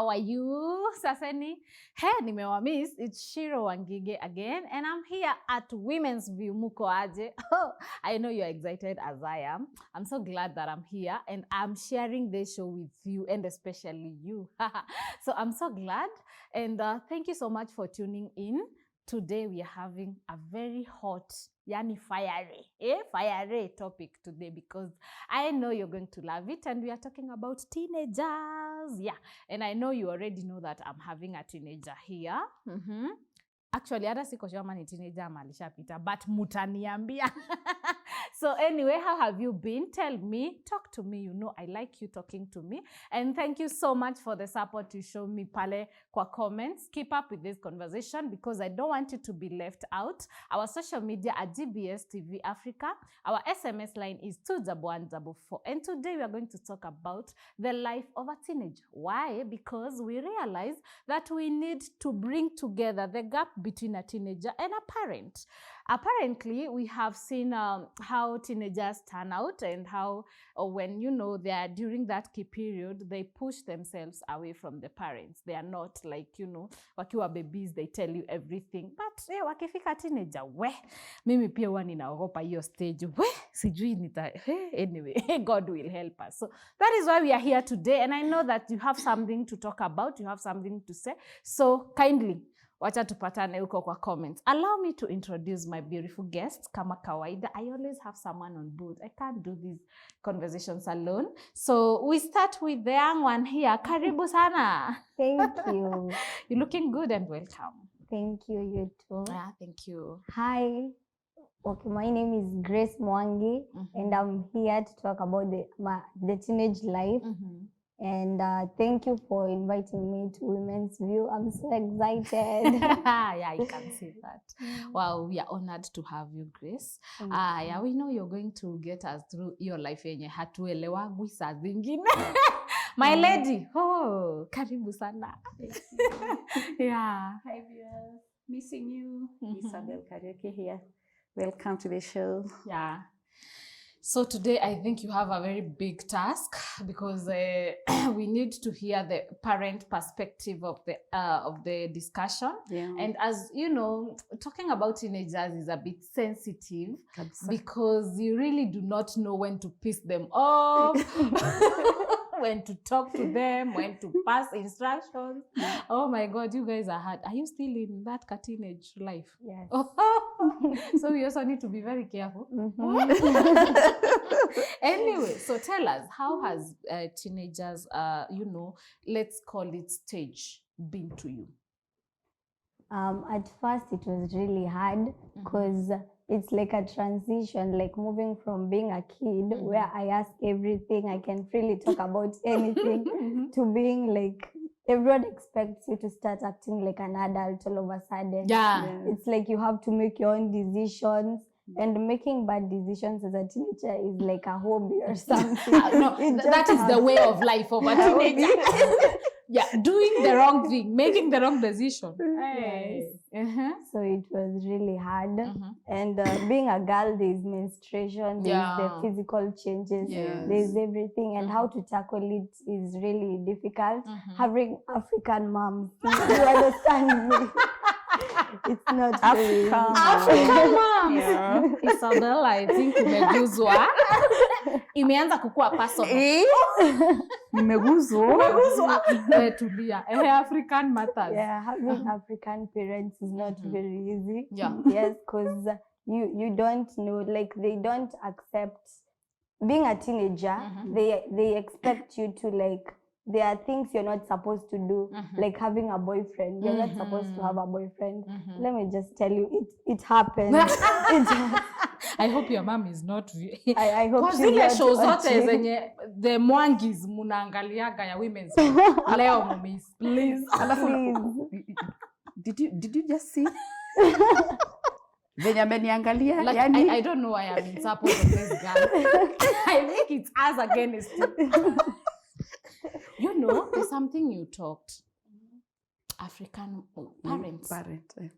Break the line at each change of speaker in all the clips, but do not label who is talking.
how are you? Saseni, hey, nimewamiss. It's Shiro Wangige again, and I'm here at Women's View Muko Aje. Oh, I know you're excited as I am. I'm so glad that I'm here, and I'm sharing this show with you, and especially you. So I'm so glad, and thank you so much for tuning in. Today we are having a very hot, fiery topic today, because I know you're going to love it, and we are talking about teenagers. Yeah, and I know you already know that I'm having a teenager here. Actually, hata siko sure ni teenager ama alishapita, but mutaniambia. So anyway, how have you been? Tell me, talk to me. You know I like you talking to me. And thank you so much for the support you show me pale kwa comments. Keep up with this conversation because I don't want you to be left out. Our social media at GBS TV Africa. Our SMS line is 21144. And today we are going to talk about the life of a teenager. Why? Because we realize that we need to bring together the gap between a teenager and a parent. Apparently, we have seen how teenagers turn out and how when, you know, they are during that key period, they push themselves away from the parents. They are not like, you know, wakiwa babies, they tell you everything. But wakifika teenager, mimi pia huwa ninaogopa hiyo stage. Sijui nita, anyway, God will help us. So that is why we are here today. And I know that you have something to talk about. You have something to say. So kindly, wacha tupatane huko kwa comments. Allow me to introduce my beautiful guests. Kama kawaida, I always have someone on board. I can't do these conversations alone. So we start with the young one here. Karibu sana.
Thank you.
You're looking good and welcome.
Thank you, you too.
Yeah, thank you.
Hi. Okay, my name is Grace Mwangi, and I'm here to talk about the teenage life. And thank you for inviting me to Women's View. I'm so excited.
Yeah, I can see that. Wow, we are honored to have you, Grace. Yeah, we know you're going to get us through your life yenye hatuelewagwi saa zingine. My lady, karibu sana. Yeah.
Hi, viewers. Missing you. Isabel Kariuki here. Welcome to the show.
Yeah. So today I think you have a very big task because we need to hear the parent perspective of the discussion. Yeah. And as you know, talking about teenagers is a bit sensitive because you really do not know when to piss them off. When to talk to them, when to pass instructions. Oh my God, you guys are hard. Are you still in that teenage life?
Yes.
So we also need to be very careful. Anyway, so tell us, how has teenagers, you know, let's call it stage, been to you?
At first, it was really hard because it's like a transition, like moving from being a kid where I ask everything, I can freely talk about anything, to being like, everyone expects you to start acting like an adult all of a sudden.
Yeah.
It's like you have to make your own decisions. And making bad decisions as a teenager is like a hobby or something.
No, that is the way of life of a teenager. Yeah, doing the wrong thing, making the wrong decision.
Yes. So it was really hard. And being a girl, there's menstruation, there's the physical changes, there's everything. And how to tackle it is really difficult. Having African moms, you understand me? It's not
African moms. Yeah. Isabel, I think umeguzwa. Imeanza kukua personal.
Nimeguzwa.
Tulia. African matters.
Yeah, having African parents is not very easy.
Yeah.
Yes, because you don't know, like they don't accept being a teenager. They expect you to, like, there are things you're not supposed to do, like having a boyfriend. You're not supposed to have a boyfriend. Let me just tell you, it happened.
I hope your mom is not.
I hope she's
not. Shows
watching.
The Mwangis munaangaliaga ya Women's Leo momis, please.
Did you just see? Venye ameniangalia,
like,
yani?
I don't know why I'm in support of this girl. I think it's us against you. You know, there's something you talked. African parents.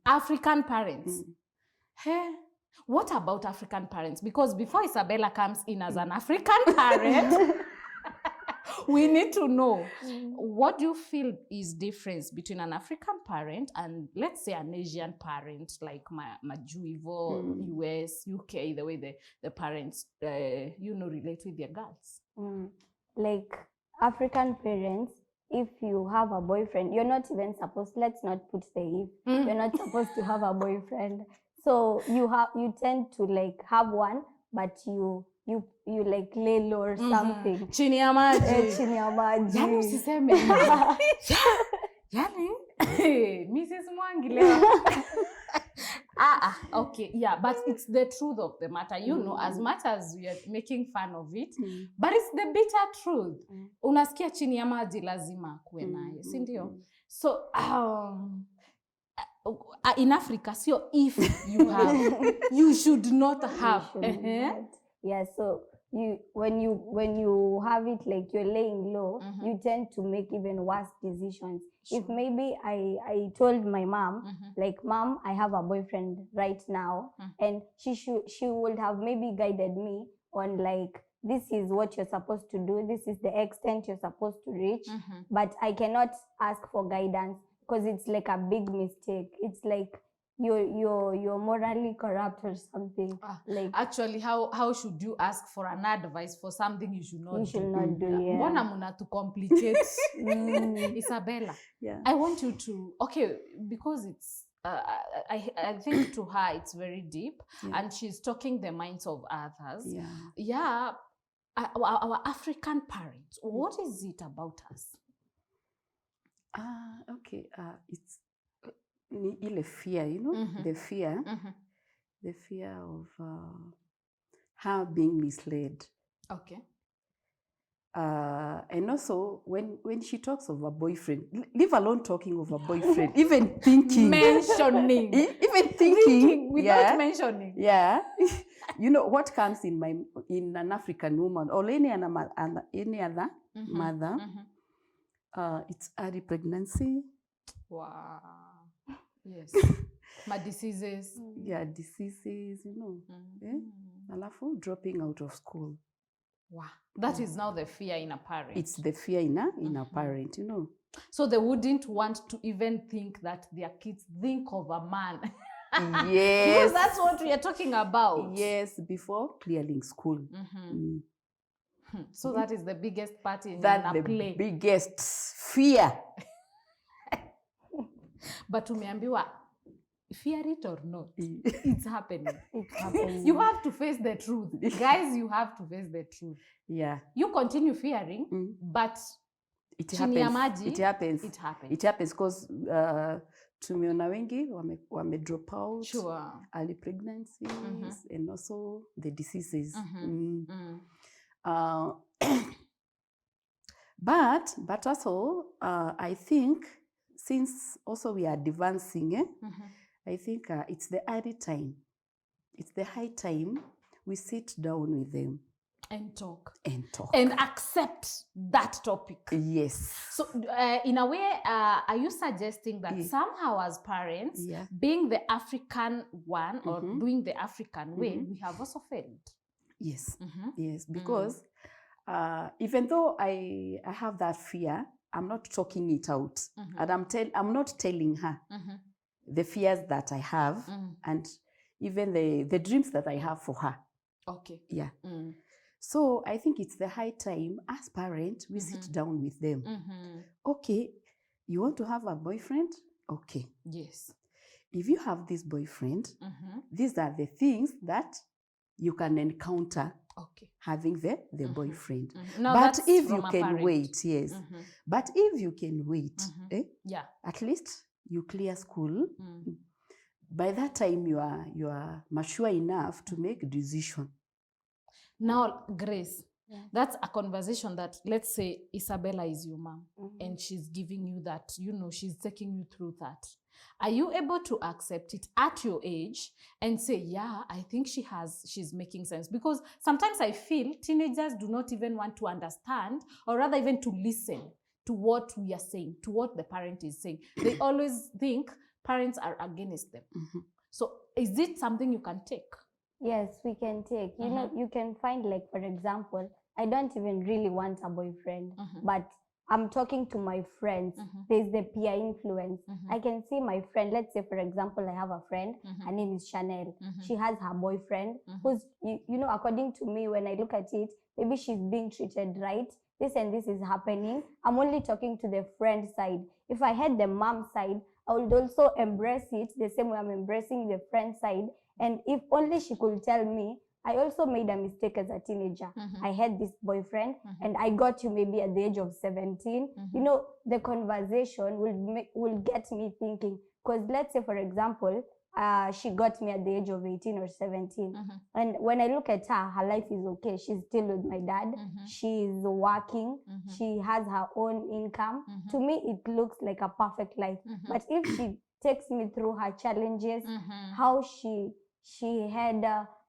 African parents. Hey, what about African parents? Because before Isabella comes in as an African parent, We need to know, what do you feel is difference between an African parent and, let's say, an Asian parent, like Majuivo, US, UK, the way the parents, relate with their girls?
Like African parents, if you have a boyfriend, you're not even supposed, let's not put the if, you're not supposed to have a boyfriend. So you tend to like have one, but you like lay low or something.
Chini ya maji.
Chini ya maji.
Yani usiseme. Yani Mrs. Mwangi leo. Okay, yeah, but it's the truth of the matter, as much as we are making fun of it, but it's the bitter truth. Unasikia chini ya maji lazima kuwe naye, si ndio? So in Africa, so if you have, you should not have.
Yeah, so when you have it like you're laying low, you tend to make even worse decisions. Sure. If maybe I told my mom, like, Mom, I have a boyfriend right now, and she would have maybe guided me on like, this is what you're supposed to do, this is the extent you're supposed to reach, but I cannot ask for guidance because it's like a big mistake. It's like you're morally corrupt or something. Like,
actually, how should you ask for an advice for something you should not do?
You should not do, yeah.
Mbona muna to complicate? Isabella,
yeah.
I want you to, okay, because it's, I think to her it's very deep, and she's talking the minds of others. Yeah. Our African parents, what is it about us?
Okay, it's ile fear, the fear, the fear of her being misled.
Okay.
And also, when she talks of a boyfriend, leave alone talking of a boyfriend, even thinking,
mentioning,
even thinking
without mentioning.
Yeah, what comes in an African woman or any other mother. It's early pregnancy.
Wow. Yes. My diseases.
Yeah, diseases, Alafu dropping out of school.
Wow. That is now the fear in a parent.
It's the fear in a parent,
So they wouldn't want to even think that their kids think of a man.
Yes.
Because that's what we are talking about.
Yes, before clearing school.
So that is the biggest part in
that the
play.
Biggest fear.
But umeambiwa, fear it or not, it's happening.
It's happening.
You have to face the truth. Guys, you have to face the truth.
Yeah.
You continue fearing, but
it happens. It happens.
It happens.
It happens because tumeona wengi wame drop out.
Sure.
Early pregnancies and also the diseases. But also I think since also we are advancing, I think it's the early time. It's the high time we sit down with them
and talk
and
accept that topic.
Yes.
So in a way, are you suggesting that somehow as parents, being the African one or doing the African way, we have also failed?
Yes. Yes, because even though I have that fear, I'm not talking it out, and I'm not telling her the fears that I have and even the dreams that I have for her.
Okay.
Yeah. So I think it's the high time as parents we sit down with them. Okay, you want to have a boyfriend? Okay.
Yes.
If you have this boyfriend, these are the things that you can encounter.
Okay.
Having the boyfriend.
No,
but if you can wait, yes. But if you can wait, at least you clear school. By that time you are mature enough to make a decision.
Now, Grace, that's a conversation that, let's say Isabella is your mom and she's giving you that, she's taking you through that. Are you able to accept it at your age and say, yeah, I think she's making sense? Because sometimes I feel teenagers do not even want to understand, or rather even to listen to what we are saying, to what the parent is saying. They always think parents are against them. So is it something you can take?
Yes, we can take. You know, you can find, like, for example, I don't even really want a boyfriend, but I'm talking to my friends. There's the peer influence. I can see my friend, let's say for example, I have a friend, her name is Chanel. She has her boyfriend who's, you know, according to me, when I look at it, maybe she's being treated right. This and this is happening. I'm only talking to the friend side. If I had the mom side, I would also embrace it the same way I'm embracing the friend side. And if only she could tell me, I also made a mistake as a teenager. I had this boyfriend and I got you maybe at the age of 17. You know, the conversation will get me thinking. Because let's say, for example, she got me at the age of 18 or 17. And when I look at her life is okay. She's still with my dad. She's working. She has her own income. To me, it looks like a perfect life. But if she takes me through her challenges, how she had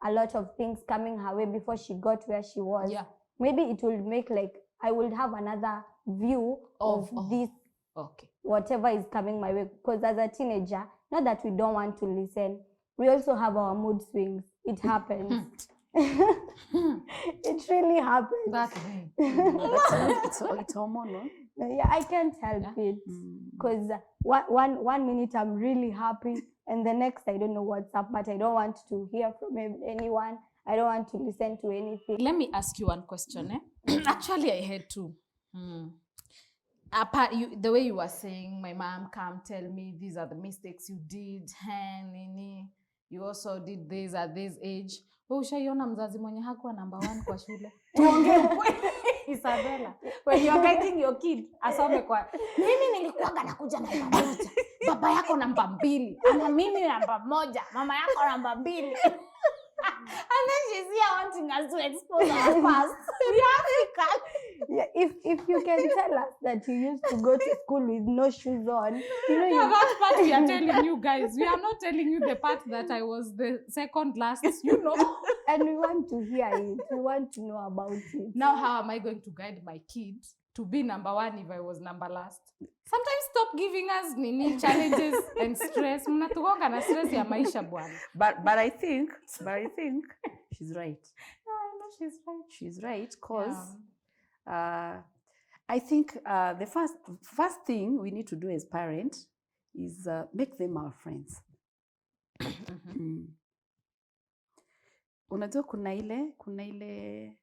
a lot of things coming her way before she got where she was, maybe it will make like I will have another view of this, whatever is coming my way. Because as a teenager, not that we don't want to listen, we also have our mood swings. It happens. It really happens.
That way.
It's hormonal.
Yeah, I can't help it. Because one minute I'm really happy, and the next I don't know what's up, but I don't want to hear from anyone. I don't want to listen to anything.
Let me ask you one question. Actually, I had two. Apart, the way you were saying, my mom come tell me these are the mistakes you did. You also did this at this age. Ushaiona mzazi mwenye hakuwa number 1 kwa shule? Tuongee ukweli, Isabella. When you are guiding your kid, asome kwa mimi nilikuwa nakuja namba 1. Baba yako namba 2. Ama mimi namba 1. Mama yako namba 2. And then she's here wanting us to expose our past. We African.
Yeah, if you can tell us that you used to go to school with no shoes on, you know,
that part we are telling you guys. We are not telling you the part that I was the second last, you know.
And we want to hear it. We want to know about it.
Now, how am I going to guide my kid to be number 1 if I was number last? Sometimes stop giving us challenges and stress. Mnatugonga na stress ya maisha bwana.
But I think she's right.
No, I know she's right.
She's right, because I think the first thing we need to do as parents is make them our friends. Unajua kuna ile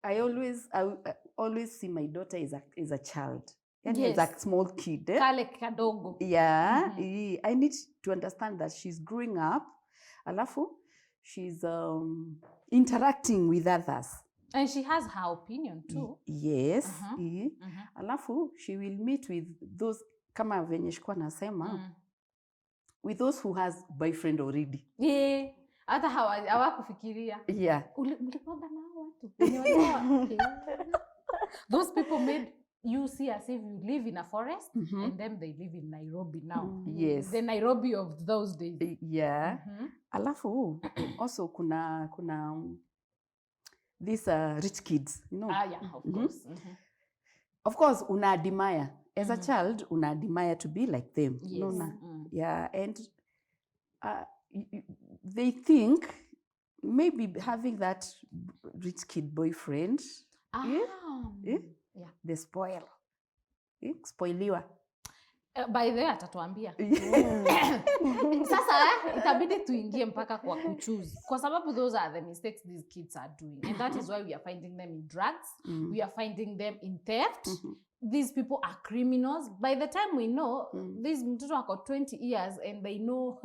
I always see my daughter as a child. Yes. As a small kid.
Kale kadogo.
Yeah. I need to understand that she's growing up. Alafu, she's interacting with others.
And she has her opinion too.
Yes. Alafu, she will meet with those, kama venye shikuwa nasema, with those who has boyfriend already.
Yeah. Hata hawakufikiria.
Yeah.
Mlipanga na watu. Those people made you see as if you live in a forest, and then they live in Nairobi now.
Yes.
The Nairobi of those days.
Yeah. Alafu, also kuna these rich kids, you know.
Yeah, of course.
Of course, una admire. As a child, una admire to be like them.
Yes.
No. Yeah, and they think maybe having that rich kid boyfriend, they spoil. Spoiliwa.
By the way, atatuambia. Sasa itabidi tuingie mpaka kwa kuchoose. Kwa sababu those are the mistakes these kids are doing. And that is why we are finding them in drugs. We are finding them in theft. These people are criminals. By the time we know, these mtoto wako 20 years and they know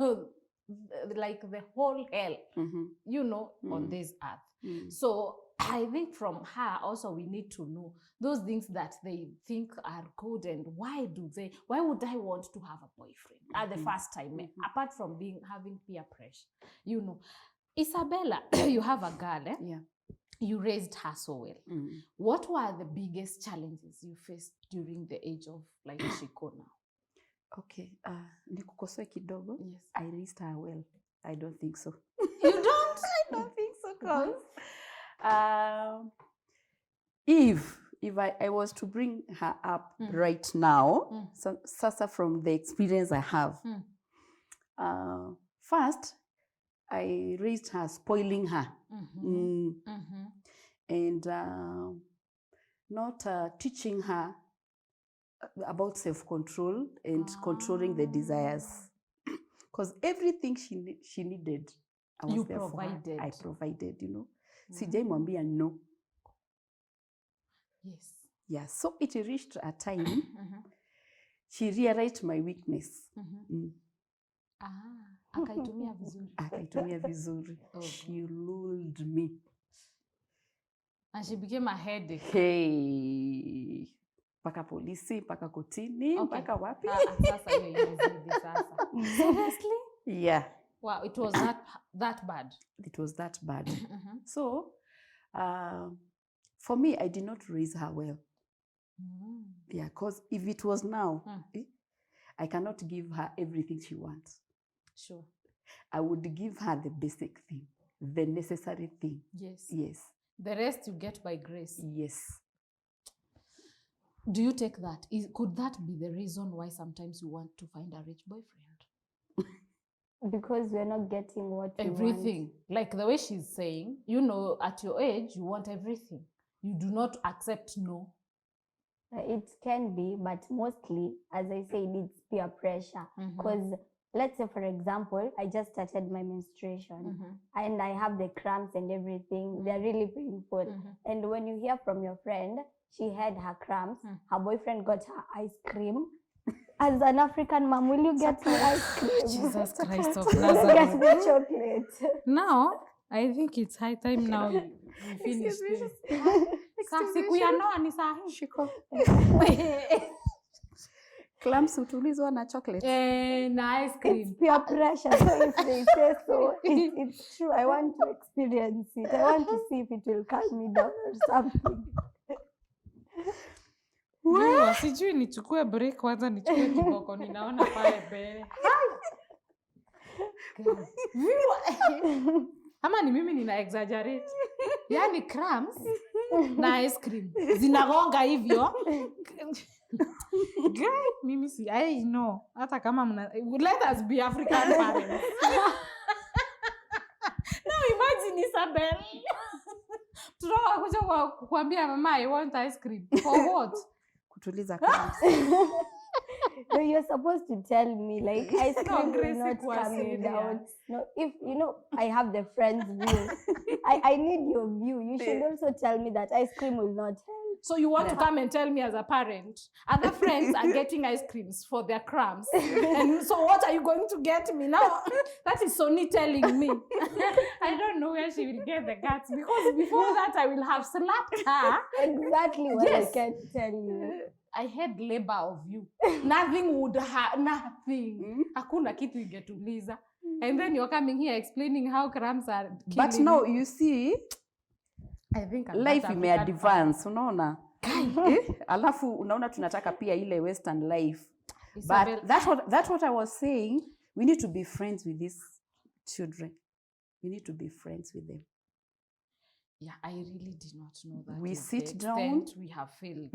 like the whole hell, you know, on this earth. So I think from her also we need to know those things that they think are good, and why would I want to have a boyfriend at the first time, apart from having peer pressure, you know. Isabella, you have a girl,
Yeah.
You raised her so well. What were the biggest challenges you faced during the age of like Shiko now?
Okay, nikukosoe kidogo.
Yes.
I raised her well. I don't think so.
You don't?
I don't think so, cause if I was to bring her up right now, sasa from the experience I have, first I raised her spoiling her, and not teaching her about self-control and controlling the desires. Because everything she needed, I was there
provided.
For her. I provided, you know. Sijai mwambia no.
Yes.
Yeah, so it reached a time she realized my weakness.
Akaitumia vizuri.
Akaitumia vizuri. She lulled me.
And she became a headache.
Hey. Paka polisi, paka kotini, paka wapi.
Sasa hiyo imezidi sasa. Seriously?
Yeah.
Wow, it was that bad.
It was that bad. So, for me, I did not raise her well. Yeah, because if it was now, I cannot give her everything she wants.
Sure.
I would give her the basic thing, the necessary thing.
Yes.
Yes.
The rest you get by grace.
Yes.
Do you take that? Could that be the reason why sometimes you want to find a rich boyfriend?
Because we're not getting what we
everything. Like the way she's saying, you know, at your age, you want everything. You do not accept no.
It can be, but mostly, as I say, it's peer pressure. Because let's say, for example, I just started my menstruation and I have the cramps and everything. They're really painful. And when you hear from your friend, she had her cramps, her boyfriend got her ice cream. As an African mom, will you get me ice cream?
Jesus Christ of Nazareth.
Get the chocolate.
Now, I think it's high time now we finish this. Siku ya noa ni sahi.
Shiko. Clams utulizwa na chocolate.
Na ice cream.
It's peer pressure. So if they say so, it's true. I want to experience it. I want to see if it will calm me down or something.
Sijui nichukue break kwanza nichukue kiboko ninaona pale mbele. Ama ni mimi nina exaggerate. Yaani crumbs na ice cream zinagonga hivyo. Mimi si I know. Hata kama let us be African parents. Now imagine Isabel. Tunawa kuja kuambia mama I want ice cream. For what?
Kutuliza crumbs.
No, you're supposed to tell me, like, ice cream will not calm me down. No, if, you know, I have the friend's view. I need your view. You should also tell me that ice cream will not help.
So you want to come and tell me as a parent, other friends are getting ice creams for their crumbs. And so what are you going to get me now? That is Sony telling me. I don't know where she will get the guts, because before that I will have slapped her.
Exactly what I can tell you.
I had labor of you. Nothing would nothing. Hakuna kitu ingetuliza. And then you're coming here explaining how crumbs are killing.
But now you see,
I think
life ime advance, unaona? Alafu unaona tunataka pia ile western life. But that's what I was saying. We need to be friends with these children. We need to be friends with them.
Yeah, I really did not know that.
We sit down.
We have failed.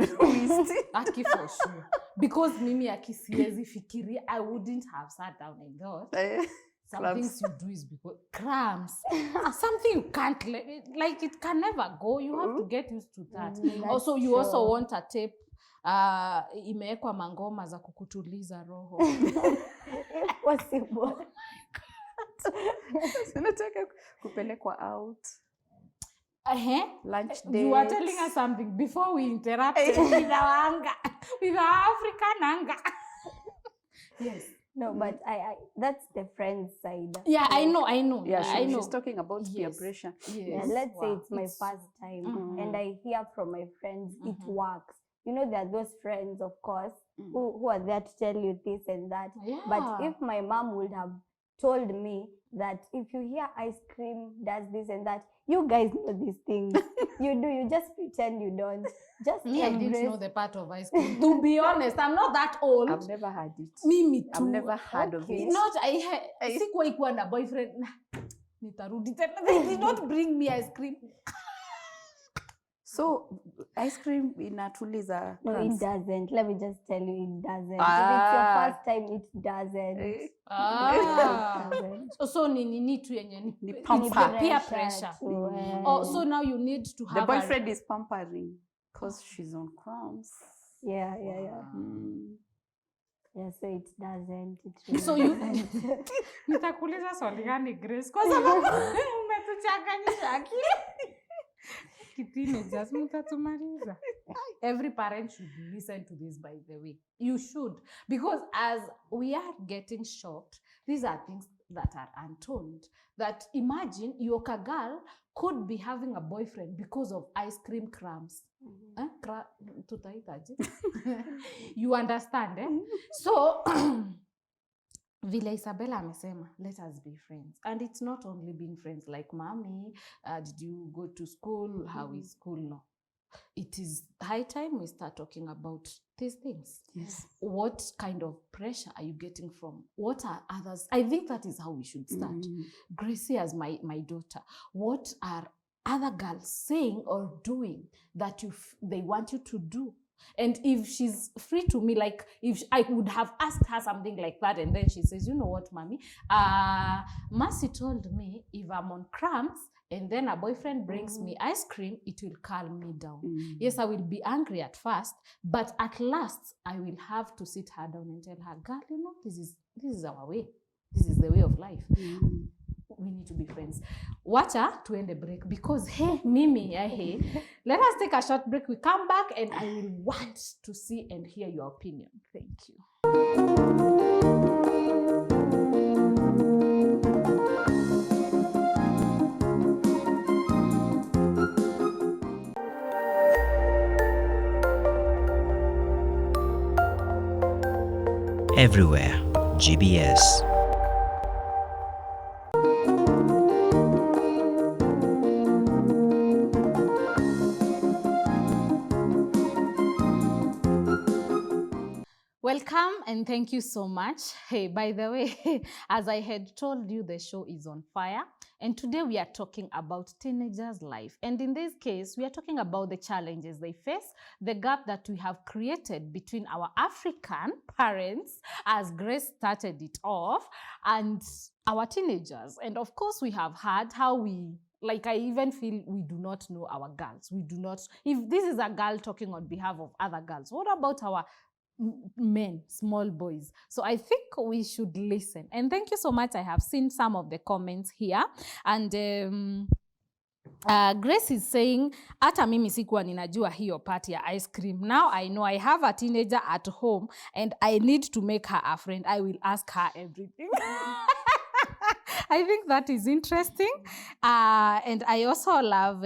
Aki for sure. Because mimi akisiezi fikiri, I wouldn't have sat down and thought. Some things you do is because crumbs. Something you can't like it can never go. You have to get used to that. Also, you also want a tape. Imeekwa mangoma za kukutuliza roho.
If possible.
Oh my God. Tunataka kupelekwa out. Lunch date.
You are telling us something before we interrupt with our anger, with our African anger. Yes.
No, but I that's the friend side.
Yeah, I know.
Yeah,
I know.
She's talking about peer pressure.
Yes.
Yeah, let's say it's my first time and I hear from my friends it works. You know, there are those friends, of course, who are there to tell you this and that.
Yeah.
But if my mom would have told me that if you hear ice cream does this and that, you guys know these things. You just pretend you don't. Just
me, I didn't know the part of ice cream. To be honest, I'm not that old.
I've never had it.
Me too.
I've never heard of it.
Not sikuwa ikuwa na boyfriend. Nitarudi tena. They did not bring me ice cream.
So ice cream inatuliza
No,
cramps?
it doesn't. Let me just tell you, it doesn't. If
Ah.
it's your first time, it doesn't.
Ah.
It doesn't.
So ni tu yenye
Ni
it's
pamper.
the peer pressure. Oh, so now you need to
The
have
boyfriend is pampering because she's on cramps.
Yeah. Yeah, so it doesn't. It really
So you
doesn't.
nitakuuliza swali gani Grace kwa sababu umetuchanganyisha akili. Teenagers mtatumaliza. Every parent should listen to this, by the way. You should, because as we are getting shocked, these are things that are untold. That imagine your girl could be having a boyfriend because of ice cream crumbs. Tutaitaje? You understand, eh? So vile Isabella amesema, let us be friends. And it's not only being friends like, mommy, did you go to school? How is school? No. It is high time we start talking about these things.
Yes.
What kind of pressure are you getting from? What are others? I think that is how we should start. Gracie, as my daughter, what are other girls saying or doing that they want you to do? And if she's free to me, like if I would have asked her something like that, and then she says, you know what, mommy, Mercy told me if I'm on cramps and then a boyfriend brings me ice cream, it will calm me down. Yes, I will be angry at first, but at last I will have to sit her down and tell her, girl, you know, this is our way. This is the way of life. We need to be friends. Wacha tuende break, because hey, Mimi, hey, let us take a short break. We come back and I will want to see and hear your opinion. Thank you.
Everywhere, GBS.
Welcome and thank you so much. Hey, by the way, as I had told you, the show is on fire. And today we are talking about teenagers' life. And in this case, we are talking about the challenges they face, the gap that we have created between our African parents, as Grace started it off, and our teenagers. And of course, we have heard how like I even feel we do not know our girls. We do not, if this is a girl talking on behalf of other girls, what about our men, small boys? So I think we should listen. And thank you so much. I have seen some of the comments here. And Grace is saying, hata mimi sikuwa ninajua hiyo part ya ice cream. Now I know. I have a teenager at home and I need to make her a friend. I will ask her everything. I think that is interesting. And I also love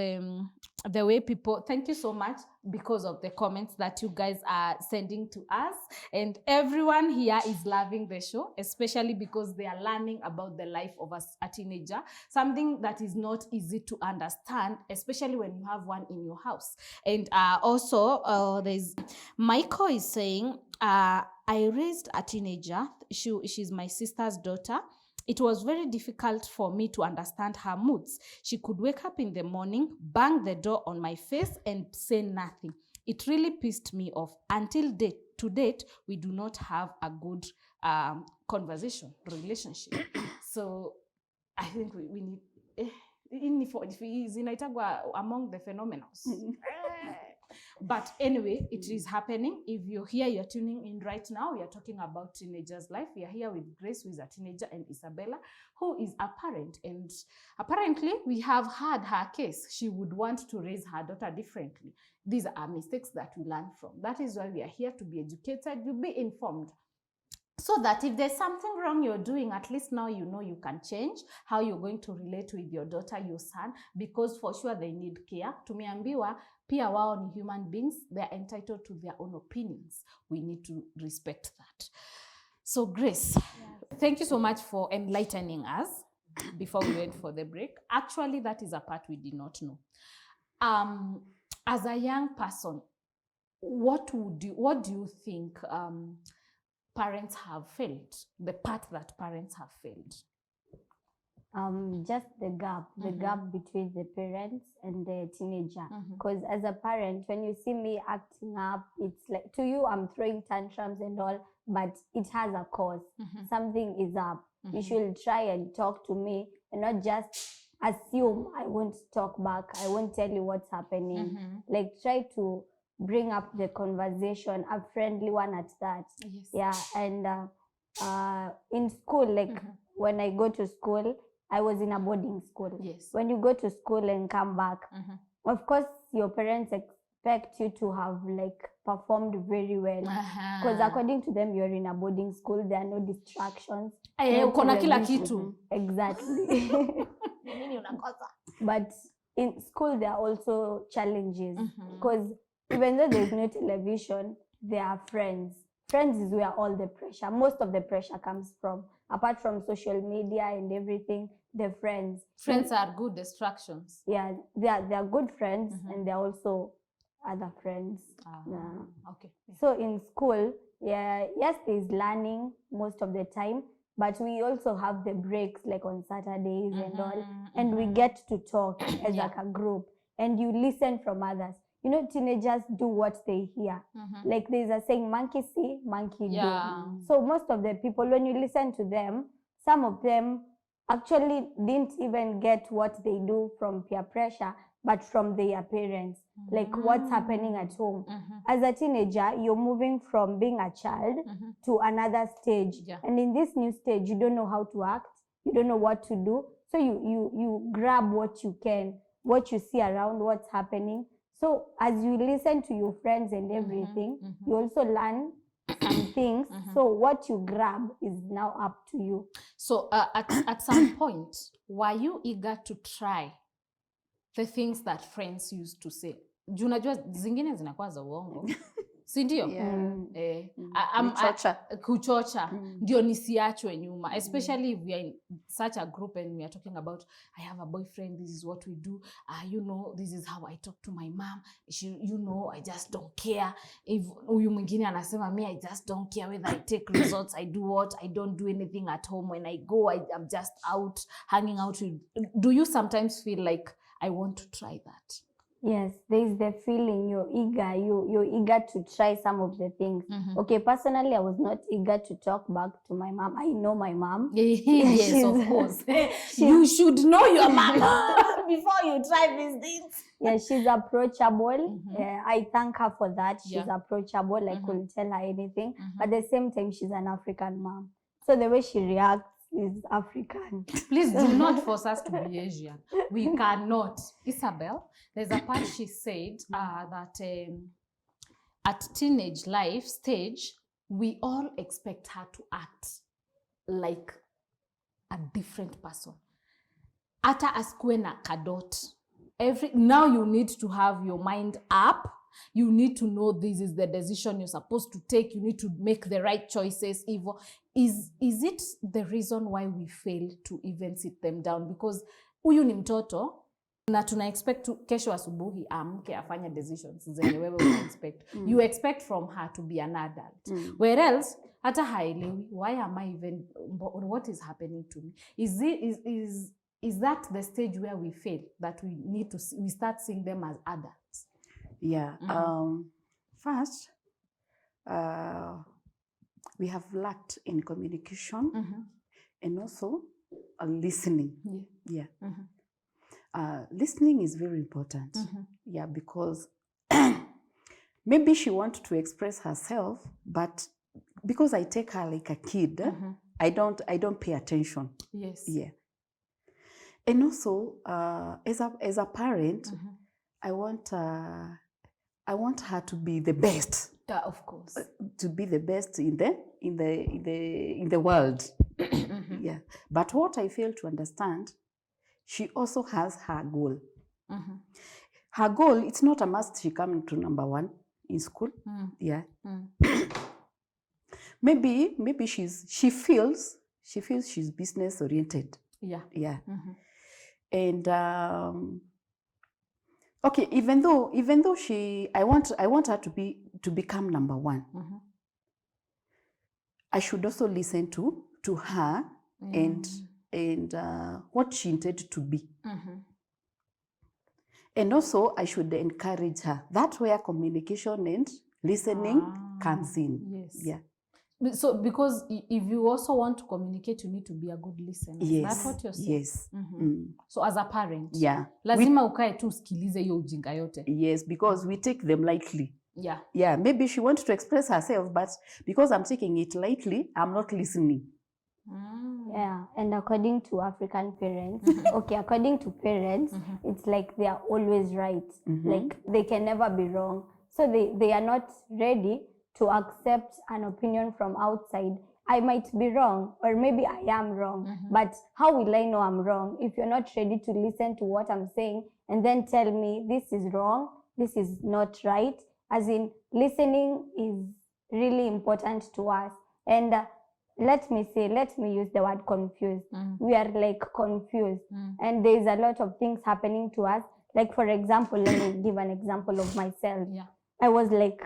the way people, thank you so much, because of the comments that you guys are sending to us. And everyone here is loving the show, especially because they are learning about the life of a teenager, something that is not easy to understand, especially when you have one in your house. And also, there's Michael is saying, I raised a teenager. She's my sister's daughter. It was very difficult for me to understand her moods. She could wake up in the morning, bang the door on my face, and say nothing. It really pissed me off. Until to date, we do not have a good relationship. So I think we need, zinaitagwa among the phenomenals. But anyway, it is happening. If you're here, you're tuning in right now, we are talking about teenagers' life. We are here with Grace, who is a teenager, and Isabella, who is a parent. And apparently, we have had her case. She would want to raise her daughter differently. These are mistakes that we learn from. That is why we are here, to be educated, you be informed. So that if there's something wrong you're doing, at least now you know you can change how you're going to relate with your daughter, your son, because for sure they need care. Tumeambiwa pia wao ni human beings. They're entitled to their own opinions. We need to respect that. So Grace, thank you so much for enlightening us before we went for the break. Actually, that is a part we did not know. As a young person, what do you think parents have failed, the part that parents have failed?
Just the gap between the parents and the teenager. Because as a parent, when you see me acting up, it's like, to you, I'm throwing tantrums and all, but it has a cause. Something is up. You should try and talk to me and not just assume I won't talk back. I won't tell you what's happening. Like, try to bring up the conversation, a friendly one at that. Yeah. And in school, like when I go to school, I was in a boarding school. When you go to school and come back, of course your parents expect you to have like performed very well, because according to them, you're in a boarding school, there are no distractions.
Kuna kila kitu.
Exactly. But in school there are also challenges, because even though there's no television, there are friends. Friends is where all the pressure, most of the pressure comes from. Apart from social media and everything, the friends.
Friends are good distractions.
Yeah, they are good friends, and they're also other friends.
Okay.
So in school, yes, there's learning most of the time, but we also have the breaks, like on Saturdays and all, and we get to talk as like a group, and you listen from others. You know, teenagers do what they hear. Like there's a saying, monkey see, monkey do. So most of the people, when you listen to them, some of them actually didn't even get what they do from peer pressure, but from their parents, like what's happening at home. As a teenager, you're moving from being a child to another stage. And in this new stage, you don't know how to act, you don't know what to do. So you grab what you can, what you see around, what's happening. So as you listen to your friends and everything, you also learn some things. So what you grab is now up to you.
So at some point, were you eager to try the things that friends used to say? Juu unajua zingine zinakuwa za uongo. Si ndio? Kuchocha. Ndio nisiachwe nyuma. Especially if we are in such a group and we are talking about, I have a boyfriend, this is what we do. You know, this is how I talk to my mom. You know, I just don't care. If huyu mwingine anasema, me, I just don't care whether I take results, I do what, I don't do anything at home. When I go, I'm just out, hanging out with. Do you sometimes feel like, I want to try that?
Yes, there is the feeling you're eager to try some of the things. Okay, personally, I was not eager to talk back to my mom. I know my mom.
Yes, of course. You should know your mom before you try these things.
Yeah, she's approachable. I thank her for that. She's approachable. I couldn't tell her anything. But at the same time, she's an African mom. So the way she reacts is African.
Please do not force us to be Asian. We cannot. Isabel, there's a part she said that at teenage life stage, we all expect her to act like a different person. Ata askwe na kadot. Now you need to have your mind up. You need to know this is the decision you're supposed to take. You need to make the right choices. Is it the reason why we fail to even sit them down? Because huyu ni mtoto na tuna expect to kesho asubuhi amke afanye decisions zenye wewe una expect. You expect from her to be an adult. Where else hata haelewi, why am I even, what is happening to me? Is that the stage where we fail, that we start seeing them as adults?
Yeah. First, we have lacked in communication and also listening. Yeah. Listening is very important. Yeah, because maybe she wants to express herself, but because I take her like a kid, I don't pay attention.
Yes.
Yeah. And also, as a parent, I want her to be the best.
Of course.
To be the best in the world. Yeah. But what I fail to understand, she also has her goal. Her goal, it's not a must she come to number 1 in school. Yeah. Maybe she feels she's business oriented.
Yeah.
Yeah. And okay, even though I want her to become number 1. I should also listen to her and and what she intended to be. And also, I should encourage her. That's where communication and listening comes in.
Yes.
Yeah.
So, because if you also want to communicate, you need to be a good listener.
Yes.
Is that what you're saying?
Yes.
So, as a parent,
Yeah.
lazima ukae tu usikilize hiyo ujinga yote.
Yes, because we take them lightly.
Yeah.
Yeah, maybe she wants to express herself, but because I'm taking it lightly, I'm not listening.
Yeah, and according to African parents, okay, according to parents, it's like they are always right. Like they can never be wrong. So they are not ready to accept an opinion from outside. I might be wrong, or maybe I am wrong, but how will I know I'm wrong if you're not ready to listen to what I'm saying and then tell me this is wrong, this is not right? As in, listening is really important to us. And let me use the word confused. We are like confused, and there's a lot of things happening to us. Like, for example, let me give an example of myself.
Yeah.
I was like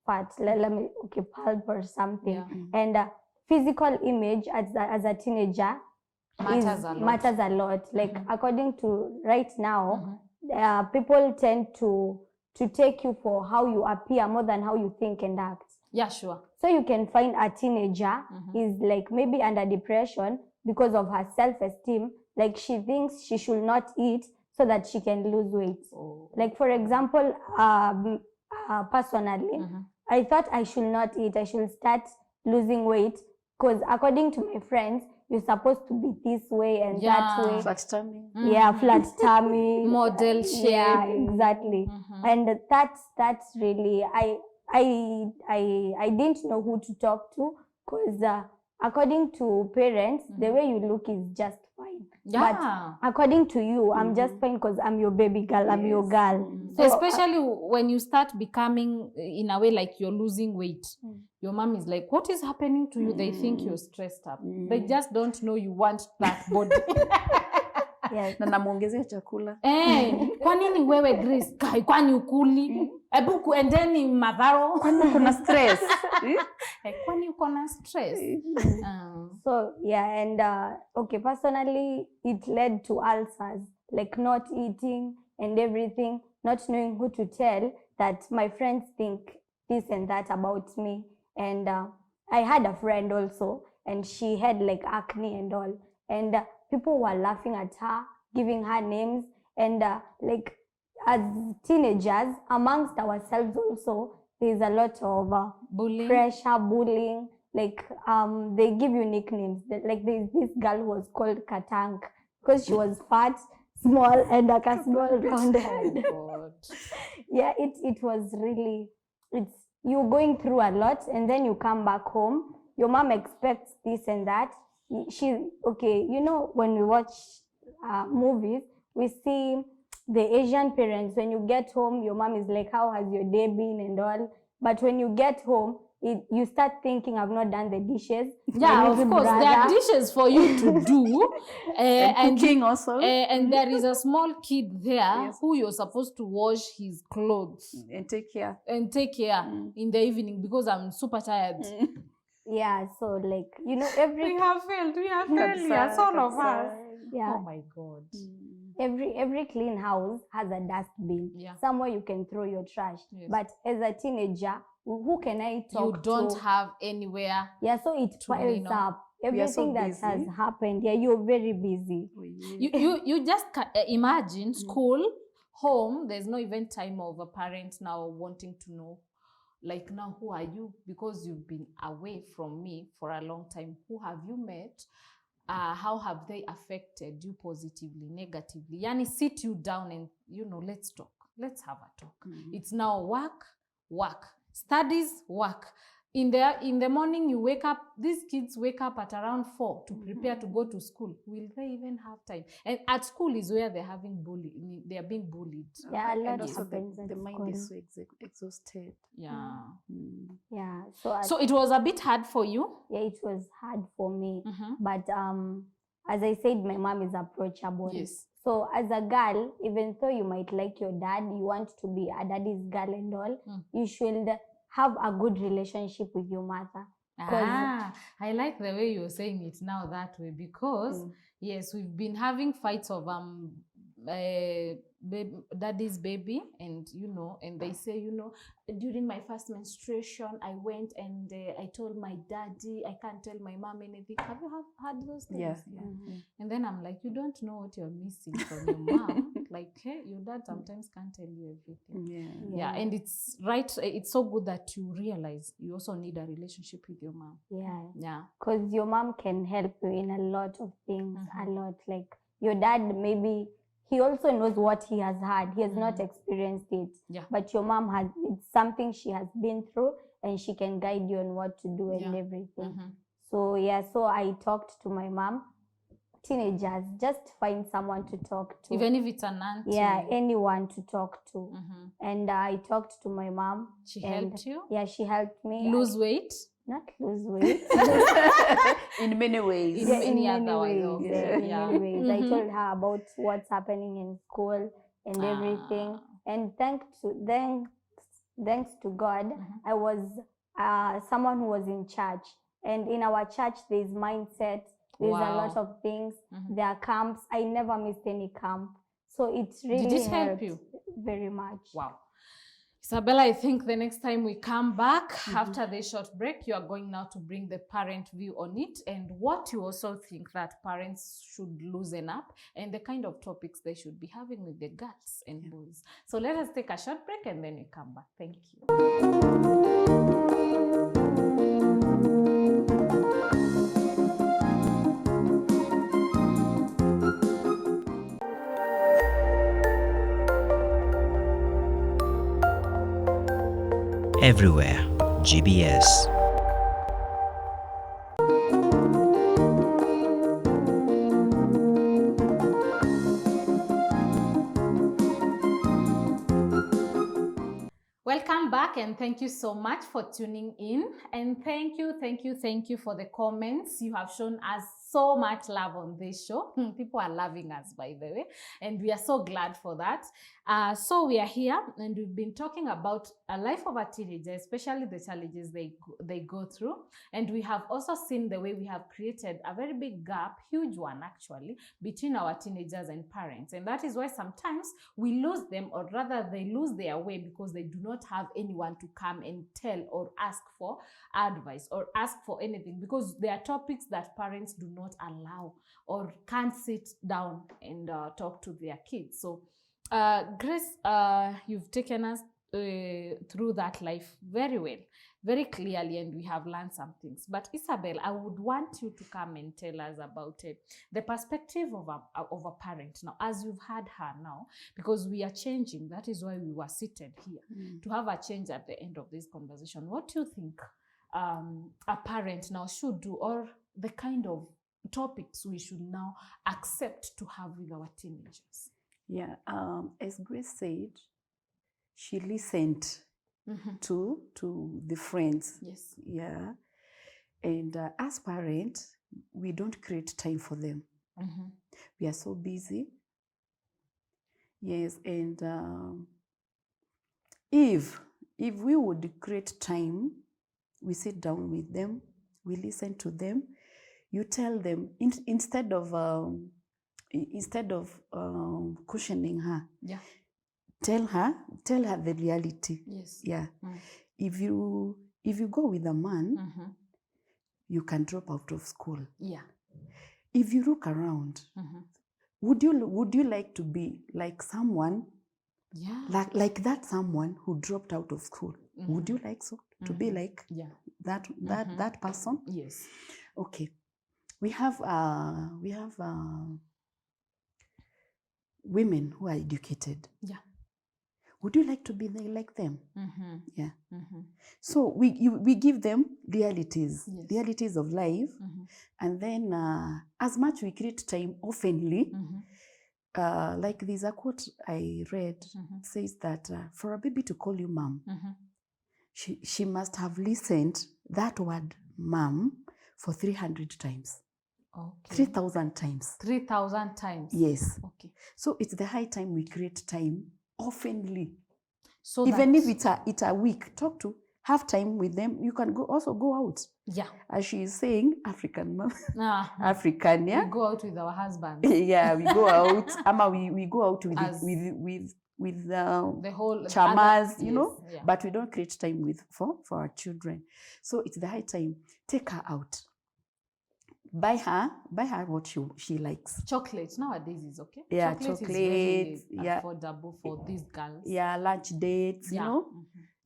fat, pulp or something. And physical image as a teenager matters a lot. Like, according to right now, people tend to take you for how you appear more than how you think and act.
Yeah, sure.
So you can find a teenager is like maybe under depression because of her self-esteem. Like, she thinks she should not eat so that she can lose weight. Like, for example, personally, I thought I should not eat. I should start losing weight because according to my friends, you're supposed to be this way and that way.
Flat tummy.
Yeah, flat tummy.
Model shape.
Yeah, exactly. And that's really, I didn't know who to talk to because according to parents, the way you look is just fine.
Yeah.
But according to you, I'm just fine because I'm your baby girl, I'm your girl.
So, especially when you start becoming, in a way, like you're losing weight. Your mom is like, what is happening to you? They think you're stressed up. They just don't know you want that body.
Yes.
Na namuongezea chakula.
Kwa nini wewe Grace? Kwani ukuli? Ebu kuendeni madharo.
Kwani kuna stress?
Kwani uko na stress?
So, yeah, and okay, personally, it led to ulcers, like not eating and everything, not knowing who to tell that my friends think this and that about me. And I had a friend also, and she had like acne and all. And people were laughing at her, giving her names. And like, as teenagers, amongst ourselves also, there's a lot of
bullying.
Pressure, bullying. Like, they give you nicknames. Like, there's this girl who was called Katank because she was fat, small, and like a small round head.
Oh,
Yeah, it was really, you're going through a lot, and then you come back home. Your mom expects this and that. Okay, you know, when we watch movies, we see the Asian parents, when you get home, your mom is like, how has your day been and all. But when you get home, you start thinking, I've not done the dishes.
Yeah, of course, there are dishes for you to do.
And cooking also.
And there is a small kid there who you're supposed to wash his clothes.
And take care.
In the evening because I'm super tired.
Yeah, so like, you know, we
have failed, yes, all of us.
Yeah.
Oh my God.
Every clean house has a dustbin.
Yeah.
Somewhere you can throw your trash.
Yes.
But as a teenager, who can I talk to?
You don't have anywhere.
Yeah, so it piles up. Everything that has happened. Yeah, you're very busy.
You just imagine school, home. There's no even time of a parent now wanting to know, like, now who are you? Because you've been away from me for a long time. Who have you met? How have they affected you positively, negatively? Yani, sit you down and, you know, let's talk. Let's have a talk. It's now work, studies, work. In the morning, you wake up, these kids wake up at around 4 to prepare to go to school. Will they even have time? And at school is where they're they are being bullied.
Yeah, a lot
also
happens at
the
school.
mind is so exhausted.
Yeah.
Yeah.
So it was a bit hard for you?
Yeah, it was hard for me. But as I said, my mom is approachable.
Yes.
So as a girl, even though you might like your dad, you want to be a daddy's girl and all, you should have a good relationship with your mother.
I like the way you're saying it now that way, because yes, we've been having fights of daddy's baby, and and they say, during my first menstruation I went and I told my daddy I can't tell my mom anything. Have you heard those things?
Yeah.
And then I'm like, you don't know what you're missing from your mom. Like, hey, your dad sometimes can't tell you everything. Yeah, and it's right, it's so good that you realize you also need a relationship with your mom. Yeah,
because your mom can help you in a lot of things. A lot. Like your dad, maybe he also knows what he has had. He has not experienced it. But your mom has, it's something she has been through, and she can guide you on what to do and everything. So so I talked to my mom. Teenagers, just find someone to talk to.
Even if it's an auntie.
Yeah, anyone to talk to. And I talked to my mom.
She helped you?
Yeah, she helped me.
Lose weight?
Not lose weight.
In many ways.
Yeah, in many ways. In many ways. I told her about what's happening in school and everything. And thanks to God, I was someone who was in church. And in our church, there's mindset. There's a lot of things. There are camps. I never missed any camp. So it's really
Did it help you?
Very much.
Wow. Isabella, I think the next time we come back after the short break, you are going now to bring the parent view on it, and what you also think that parents should loosen up, and the kind of topics they should be having with the girls and boys. So let us take a short break and then we come back. Thank you.
Everywhere, GBS.
Welcome back, and thank you so much for tuning in, and thank you for the comments. You have shown us so much love on this show. People are loving us, by the way, and we are so glad for that. So we are here, and we've been talking about a life of a teenager, especially the challenges they go through, and we have also seen the way we have created a very big gap, huge one actually, between our teenagers and parents, and that is why sometimes we lose them, or rather they lose their way, because they do not have anyone to come and tell or ask for advice or ask for anything, because there are topics that parents do not allow or can't sit down and talk to their kids. So Grace, you've taken us through that life very well, very clearly, and we have learned some things. But Isabel, I would want you to come and tell us about the perspective of a parent now, as you've had her now, because we are changing. That is why we were seated here, to have a change at the end of this conversation. What do you think a parent now should do, or the kind of topics we should now accept to have with our teenagers?
Yeah, as Grace said, she listened to the friends.
Yes.
Yeah. And as parents, we don't create time for them. We are so busy. Yes, and if we would create time, we sit down with them, we listen to them, you tell them, instead of cushioning her, tell her the reality.
Yes.
Yeah. If you go with a man, you can drop out of school.
Yeah.
If you look around, would you like to be like someone, like that someone who dropped out of school? Would you like to be like that person?
Yes.
Okay. We have women who are educated.
Yeah.
Would you like to be like them? Yeah. So we give them realities, realities of life, and then as much we create time oftenly. Like there's a quote I read, says that for a baby to call you mom, she must have listened that word mom for 300 times.
Okay.
3,000 times.
3,000 times.
Yes.
Okay.
So it's the high time we create time oftenly.
So
even if it's a week, talk to have time with them. You can also go out.
Yeah.
As she is saying, African mom.
Uh-huh.
African, yeah.
We go out with our husbands.
Yeah, we go out. We go out with
the whole
chamas,
other,
you know,
yeah.
but we don't create time for our children. So it's the high time. Take her out. Buy her what she likes.
Chocolate nowadays is okay.
Yeah,
chocolate is very
yeah,
affordable for these girls.
Yeah, lunch dates, you know,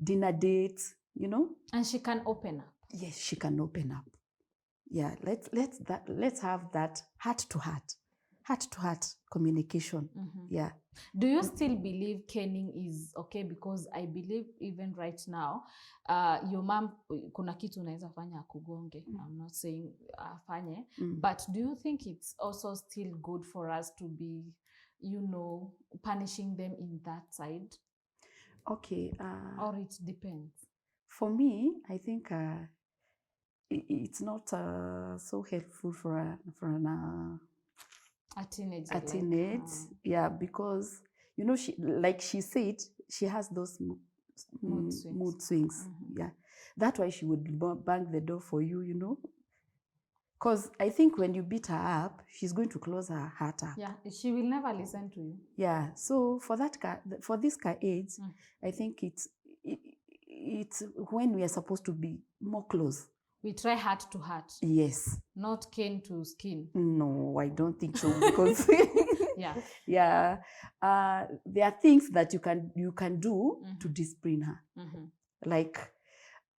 dinner dates, you know.
And she can open up.
Yes, she can open up. Yeah, let's have that heart to heart communication. Yeah.
Do you still believe caning is okay? Because I believe even right now, your mom, kuna kitu unaweza fanya akugonge. I'm not saying afanye, but do you think it's also still good for us to be, you know, punishing them in that side?
Okay.
Or it depends? For
me, I think it's not so helpful for
a teenager.
A teenage, yeah, because you know, she said, she has those mood swings. Yeah, that's why she would bang the door for you, you know. Because I think when you beat her up, she's going to close her heart up.
Yeah, she will never listen to you.
Yeah, so for this age, I think it's when we are supposed to be more close.
We try heart to heart.
Yes.
Not skin to skin.
No, I don't think so, because
yeah.
There are things that you can do to discipline her. Like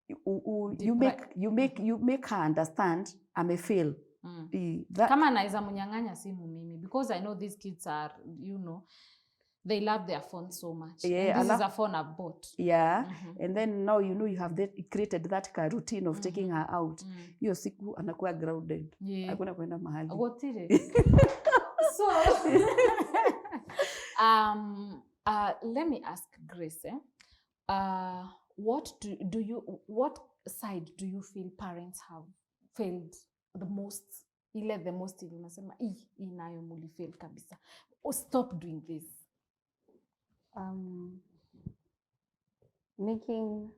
you make her understand I'm a fail.
Kama naweza munyang'anya simu mimi, because I know these kids are, you know, they love their phone so much. Yeah, and this is a phone I've bought.
Yeah. And then now you know you have created that routine of taking her out. Hiyo siku anakuwa grounded. Hakuna kwenda mahali.
So let me ask Grace, what side do you feel parents have failed the most? The most unasema hii nayo mulifail kabisa. Stop doing this.
Making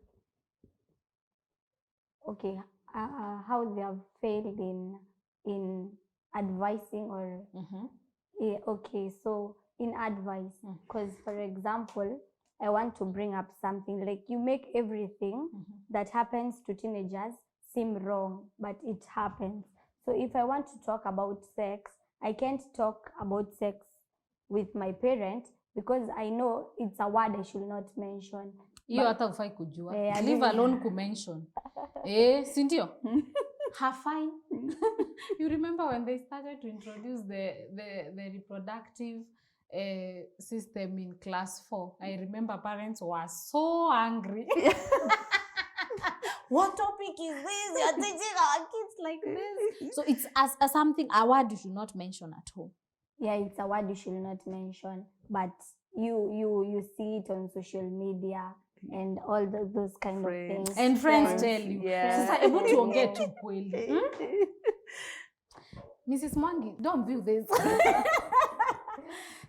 how they have failed in advising or okay, so in advice, because for example, I want to bring up something like you make everything that happens to teenagers seem wrong, but it happens. So if I want to talk about sex, I can't talk about sex with my parent because I know it's a word I should not mention.
Hiyo hata ufai kujua. Leave alone kumention. Si ndio? Hafai. You remember when they started to introduce the reproductive system in class 4? I remember parents were so angry. What topic is this? You're teaching our kids like this. So it's as something, a word you should not mention at home.
Yeah, it's a word you should not mention, but you see it on social media and all those kind of things.
And friends tell you.
Yeah.
Sasa hebu tuongee tu kweli. Mrs. Mwangi, don't view this.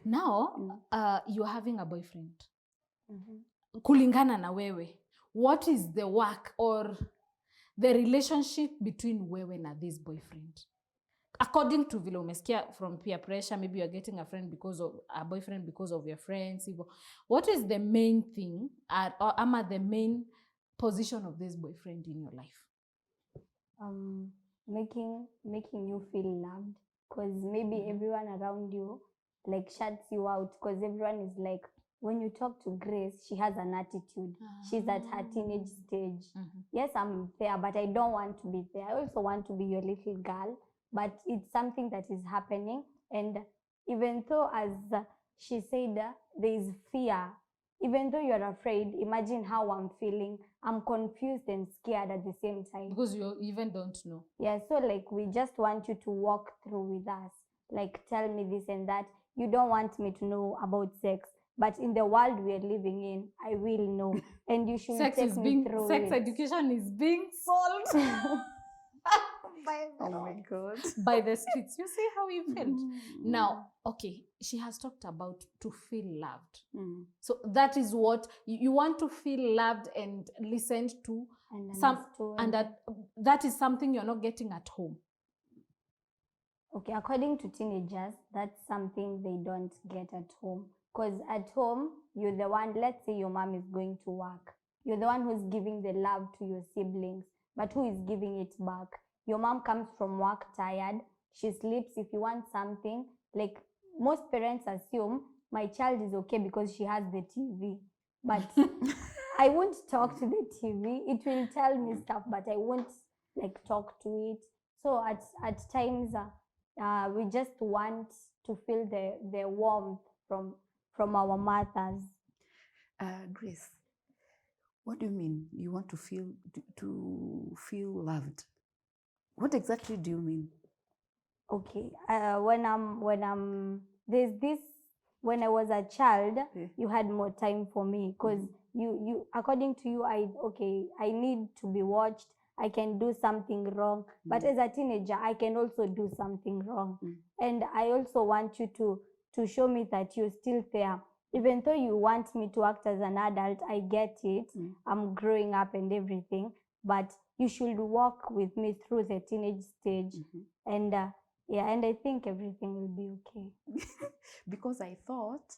Now, you're having a boyfriend. Kulingana na wewe, what is the work or the relationship between wewe na this boyfriend? According to vile umesikia from peer pressure, maybe you're getting a boyfriend because of your friends. What is the main thing or the main position of this boyfriend in your life?
Making you feel loved, because maybe everyone around you like shuts you out, because everyone is like, when you talk to Grace, she has an attitude. She's at her teenage stage. Yes, I'm there, but I don't want to be there. I also want to be your little girl, but it's something that is happening. And even though, as she said, there is fear, even though you're afraid, imagine how I'm feeling. I'm confused and scared at the same time.
Because you even don't know.
Yeah, so like we just want you to walk through with us. Like, tell me this and that. You don't want me to know about sex, but in the world we are living in, I will know. And you should take me through
sex education is being sold.
Oh my God.
by the streets. You see how you felt. Now, okay, she has talked about to feel loved. So that is what you want, to feel loved and listened to. And that is something you're not getting at home.
Okay, according to teenagers, that's something they don't get at home. Because at home, you're the one, let's say your mom is going to work. You're the one who's giving the love to your siblings, but who is giving it back? Your mom comes from work tired, she sleeps. If you want something, like most parents assume my child is okay because she has the TV. But I won't talk to the TV. It will tell me stuff, but I won't like talk to it. So at times, we just want to feel the warmth from our mothers.
Grace, what do you mean? You want to feel loved? What exactly do you mean?
Okay, when I was a child, you had more time for me because you according to you, I need to be watched. I can do something wrong, but as a teenager, I can also do something wrong, and I also want you to show me that you're still there. Even though you want me to act as an adult, I get it. I'm growing up and everything, but you should walk with me through the teenage stage, and and I think everything will be okay.
Because I thought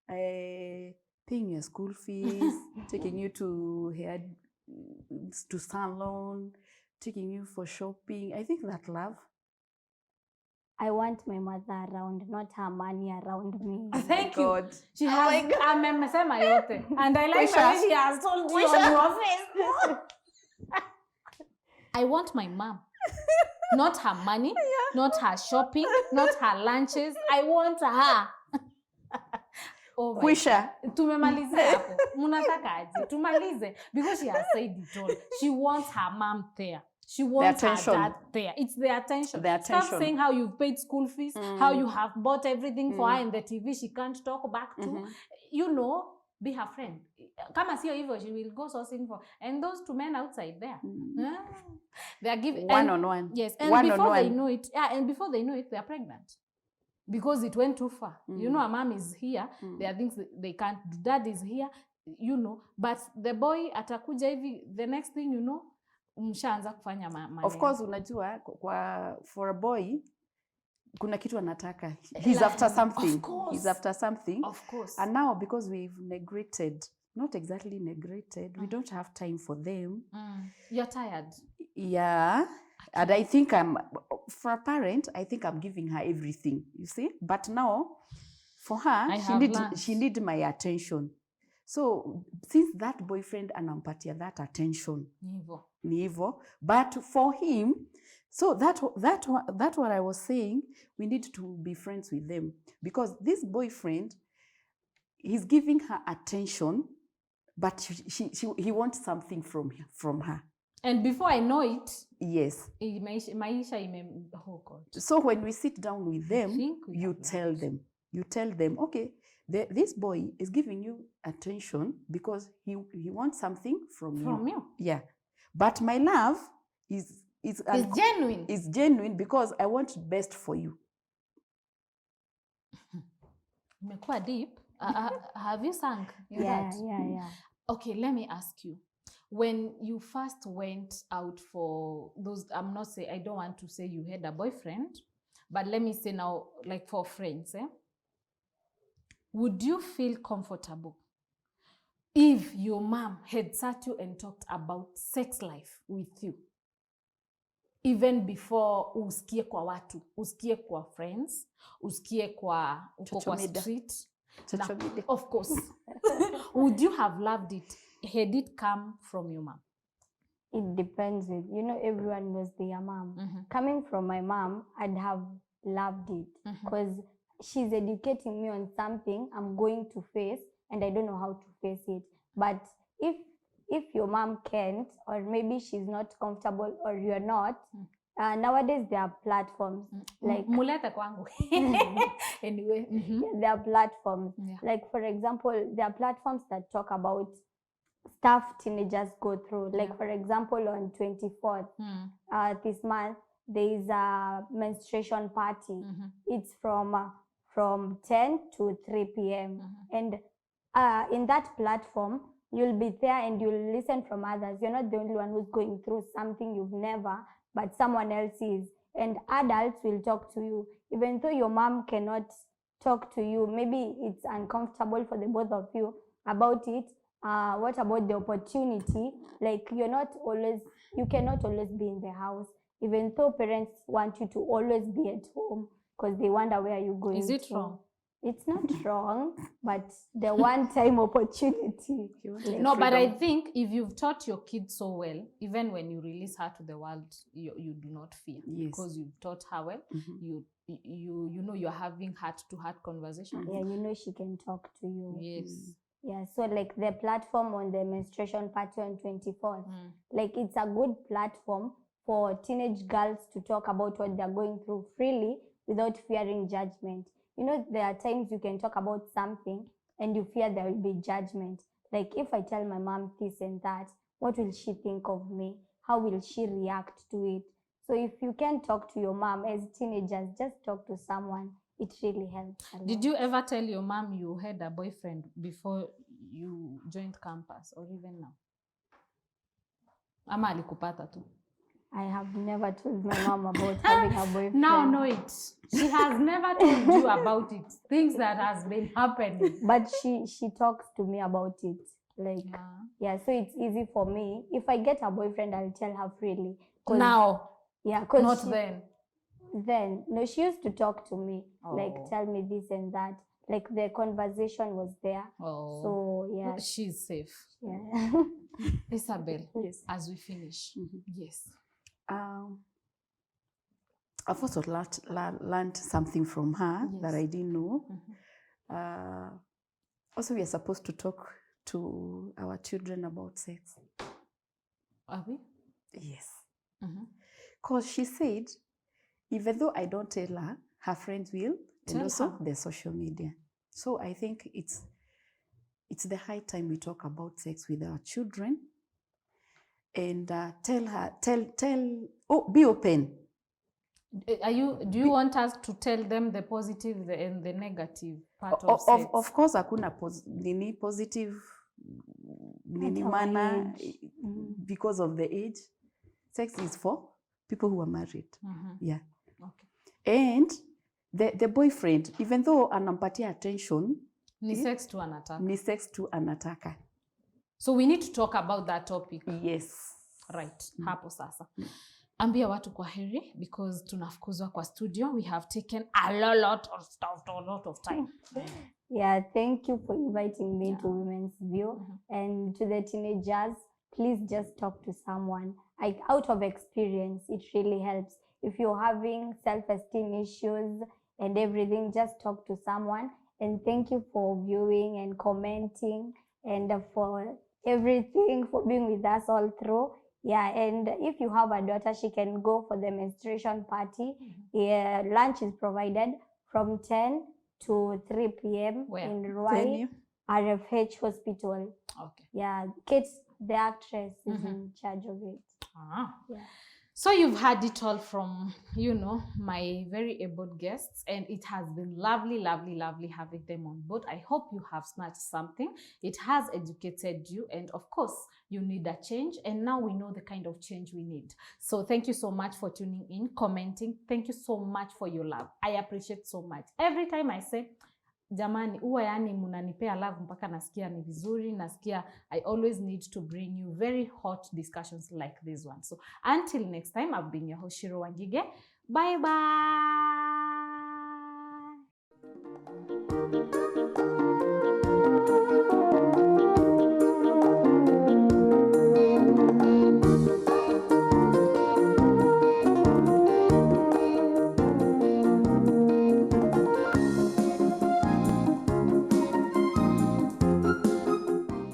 paying your school fees, taking you to salon, taking you for shopping, I think that love.
I want my mother around, not her money around me.
Thank you.
God.
She has amesema yote. And I like the way she has told you on your face. I want my mom. Not her money, not her shopping, not her lunches. I want her. Oh my God. Tumemalize hapo. Munataka aje? Tumalize. Because she has said it all. She wants her mom there. She wants her dad there. It's the attention. Stop saying how you've paid school fees, how you have bought everything for her in the TV she can't talk back to. You know, be her friend. Kama sio hivyo, she will go sourcing for. And those two men outside there, they are giving
one-on-one.
Yes, and before they know it, they are pregnant. Because it went too far. You know, a mom is here. There are things they can't do. Dad is here, you know. But the boy atakuja hivi, the next thing you know, mshaanza kufanya maneno.
Of course, unajua, for a boy, kuna kitu anataka. He's after something.
Of course.
He's after something.
Of course.
And now, because we've neglected, not exactly neglected, we don't have time for them.
You're tired.
Yeah. And I think for a parent, I think I'm giving her everything, you see. But now, for her, she need my attention. So, since that boyfriend anampatia that attention, ni hivyo. But for him, so that's what I was saying. We need to be friends with them, because this boyfriend, he's giving her attention, but he wants something from her.
And before I know it,
yes.
Oh God.
So when we sit down with them, you tell them, okay, this boy is giving you attention because he wants something from you. Yeah. But my love is genuine. It's genuine because I want best for you.
Umekuwa deep. Have you sunk?
Yeah.
Okay, let me ask you. When you first went out for those, I don't want to say you had a boyfriend, but let me say now, like for friends, would you feel comfortable if your mom had sat you and talked about sex life with you? Even before usikie kwa watu, usikie kwa friends, usikie kwa street. Of course. Would you have loved it had it come from your mom?
It depends. Everyone knows their mom. Coming from my mom, I'd have loved it because she's educating me on something I'm going to face and I don't know how to face it. But if your mom can't, or maybe she's not comfortable, or you're not, nowadays there are platforms like
muleta kwangu. Anyway,
there are platforms. Like for example, there are platforms that talk about stuff teenagers go through. Like for example, on 24th this month, there is a menstruation party. It's from 10 to 3 p.m. And in that platform, you'll be there and you'll listen from others. You're not the only one who's going through something you've never, but someone else is. And adults will talk to you. Even though your mom cannot talk to you, maybe it's uncomfortable for the both of you about it. What about the opportunity? Like you cannot always be in the house, even though parents want you to always be at home because they wonder where you're going.
Is it wrong?
It's not wrong, but the one-time opportunity.
No, but I think if you've taught your kids so well, even when you release her to the world, you do not fear.
Yes.
Because you've taught her well. You know you're having heart-to-heart conversation.
Yeah, you know she can talk to you.
Yes.
Yeah, so like the platform on the menstruation party on 24th, like it's a good platform for teenage girls to talk about what they're going through freely without fearing judgment. You know, there are times you can talk about something and you fear there will be judgment. Like if I tell my mom this and that, what will she think of me? How will she react to it? So if you can talk to your mom as teenagers, just talk to someone. It really helps a lot.
Did you ever tell your mom you had a boyfriend before you joined campus or even now? Ama alikupata tu?
I have never told my mom about having a boyfriend.
Now know it. She has never told you about it. Things that has been happening.
But she talks to me about it. Like, yeah, so it's easy for me. If I get a boyfriend, I'll tell her freely.
Now?
Yeah.
Not then?
Then. No, she used to talk to me. Like, tell me this and that. Like, the conversation was there. So, yeah.
She's safe.
Yeah.
Isabel,
yes.
As we finish. Yes.
I've also learned something from her that I didn't know. Also, we are supposed to talk to our children about sex.
Are we?
Yes. Because she said, even though I don't tell her, her friends will, and also the social media. So I think it's the high time we talk about sex with our children. And be open.
Do you want us to tell them the positive and the negative part of sex?
Of course, hakuna positive manner because of the age. Sex is for people who are married. Yeah.
Okay.
And the boyfriend, even though anampatia attention,
ni sex tu anataka.
Ni sex tu anataka.
So we need to talk about that topic.
Yes.
Right. Hapo sasa. Ambia watu kwa heri because tunafukuzwa kwa studio. We have taken a lot of time.
Yeah, thank you for inviting me to Women's View. And to the teenagers, please just talk to someone. Like out of experience, it really helps. If you're having self-esteem issues and everything, just talk to someone. And thank you for viewing and commenting and for everything, for being with us all through. Yeah, and if you have a daughter, she can go for the menstruation party. Yeah, lunch is provided from 10 to 3 p.m.
Where?
in Ruai, RFH Hospital.
Okay.
Yeah, Kate, the actress, is in charge of it. Yeah.
So you've had it all from, my very able guests, and it has been lovely having them on board. I hope you have snatched something. It has educated you, and of course, you need a change, and now we know the kind of change we need. So thank you so much for tuning in, commenting. Thank you so much for your love. I appreciate so much. Every time I say, jamani, uwa yani munanipea love mpaka nasikia ni vizuri, nasikia I always need to bring you very hot discussions like this one. So until next time, I've been your host, Shiro Wangige. Bye-bye.